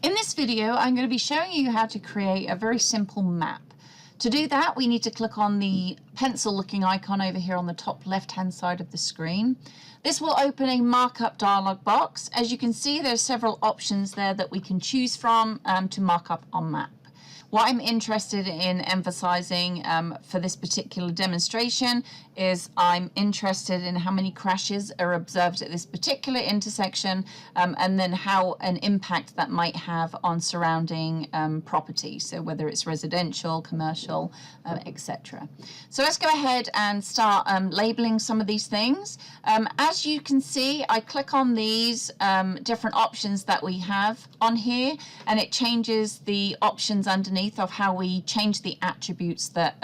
In this video, I'm going to be showing you how to create a very simple map. To do that, we need to click on the pencil-looking icon over here on the top left-hand side of the screen. This will open a markup dialog box. As you can see, there's several options there that we can choose from to mark up our map. What I'm interested in emphasizing for this particular demonstration is I'm interested in how many crashes are observed at this particular intersection and then how an impact that might have on surrounding property, so whether it's residential, commercial, etc. So let's go ahead and start labeling some of these things. As you can see, I click on these different options that we have on here, and it changes the options underneath of how we change the attributes that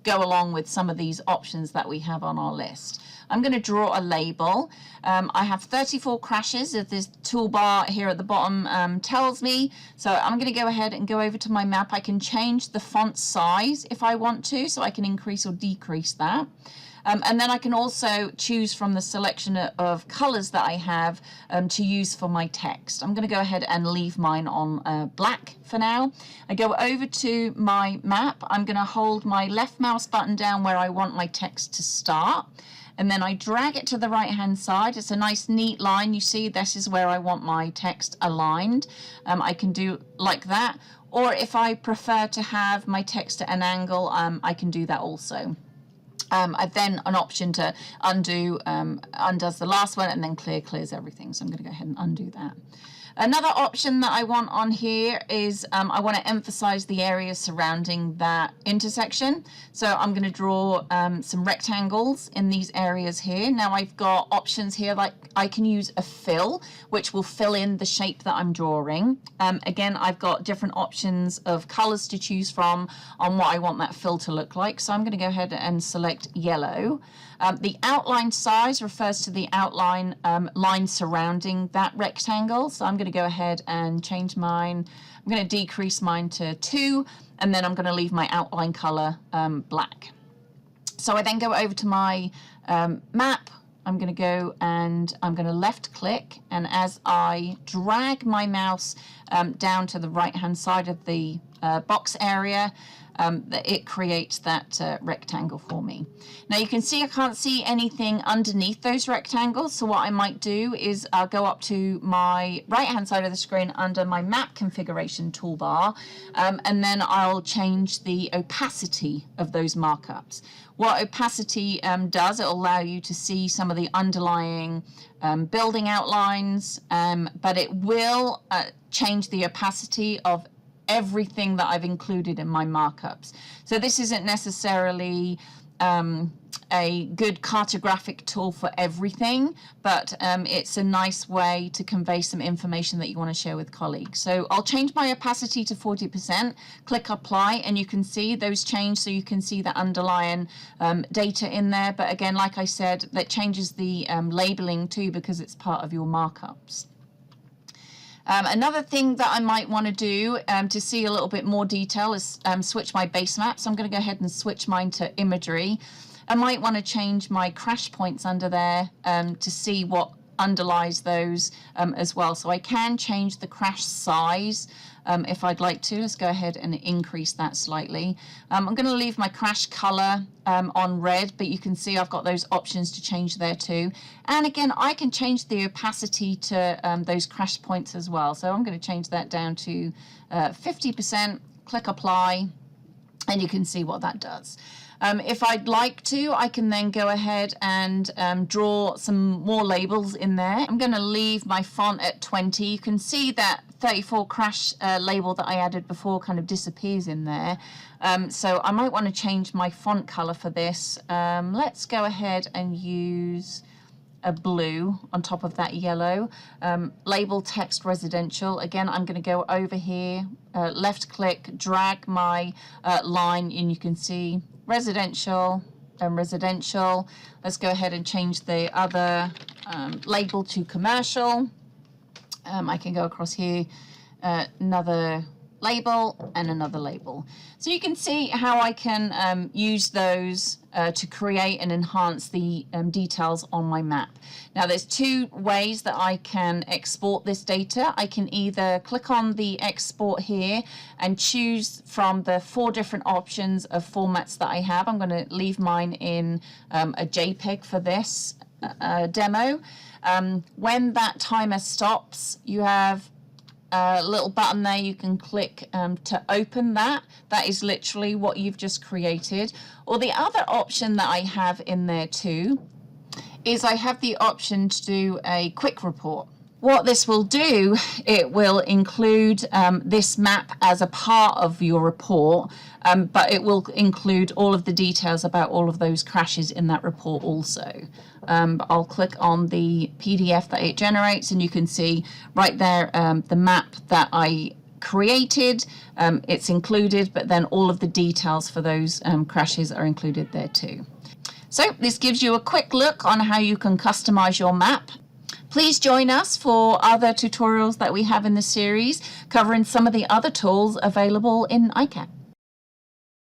go along with some of these options that we have on our list. I'm going to draw a label. I have 34 crashes, as this toolbar here at the bottom tells me. So I'm going to go ahead and go over to my map. I can change the font size if I want to, so I can increase or decrease that. And then I can also choose from the selection of colors that I have to use for my text. I'm going to go ahead and leave mine on black for now. I go over to my map. I'm going to hold my left mouse button down where I want my text to start. And then I drag it to the right hand side. It's a nice neat line. You see, this is where I want my text aligned. I can do like that. Or if I prefer to have my text at an angle, I can do that also. Then an option to undo undoes the last one, and then clears everything. So I'm going to go ahead and undo that. Another option that I want on here is I want to emphasize the areas surrounding that intersection. So I'm going to draw some rectangles in these areas here. Now I've got options here, like I can use a fill, which will fill in the shape that I'm drawing. Again, I've got different options of colors to choose from on what I want that fill to look like. So I'm going to go ahead and select yellow. The outline size refers to the outline line surrounding that rectangle. So I'm going to go ahead and change mine. I'm going to decrease mine to 2, and then I'm going to leave my outline color black. So I then go over to my map. I'm going to go and I'm going to left click, and as I drag my mouse down to the right hand side of the box area, it creates that rectangle for me. Now you can see I can't see anything underneath those rectangles, so what I might do is I'll go up to my right hand side of the screen under my map configuration toolbar, and then I'll change the opacity of those markups. What opacity does, it'll allow you to see some of the underlying building outlines, but it will change the opacity of everything that I've included in my markups. So this isn't necessarily a good cartographic tool for everything, but it's a nice way to convey some information that you want to share with colleagues. So I'll change my opacity to 40%, click apply, and you can see those change, so you can see the underlying data in there. But again, like I said, that changes the labeling too, because it's part of your markups. Another thing that I might want to do to see a little bit more detail is switch my base map. So I'm going to go ahead and switch mine to imagery. I might want to change my crash points under there to see what underlies those as well. So I can change the crash size if I'd like to. Let's go ahead and increase that slightly. I'm going to leave my crash color on red, but you can see I've got those options to change there too. And again, I can change the opacity to those crash points as well. So I'm going to change that down to 50%, click apply, and you can see what that does. If I'd like to, I can then go ahead and draw some more labels in there. I'm going to leave my font at 20. You can see that 34 crash label that I added before kind of disappears in there. So I might want to change my font color for this. Let's go ahead and use a blue on top of that yellow. Label text residential. Again, I'm going to go over here, left click, drag my line, and you can see residential and residential. Let's go ahead and change the other label to commercial. I can go across here, another label, and another label. So you can see how I can use those to create and enhance the details on my map. Now there's two ways that I can export this data. I can either click on the export here and choose from the 4 different options of formats that I have. I'm going to leave mine in a JPEG for this demo. When that timer stops, you have a little button there you can click to open that. That is literally what you've just created. Or the other option that I have in there too is I have the option to do a quick report. What this will do, it will include this map as a part of your report, but it will include all of the details about all of those crashes in that report also. I'll click on the PDF that it generates, and you can see right there the map that I created. It's included, but then all of the details for those crashes are included there too. So this gives you a quick look on how you can customize your map. Please join us for other tutorials that we have in the series covering some of the other tools available in ICAT.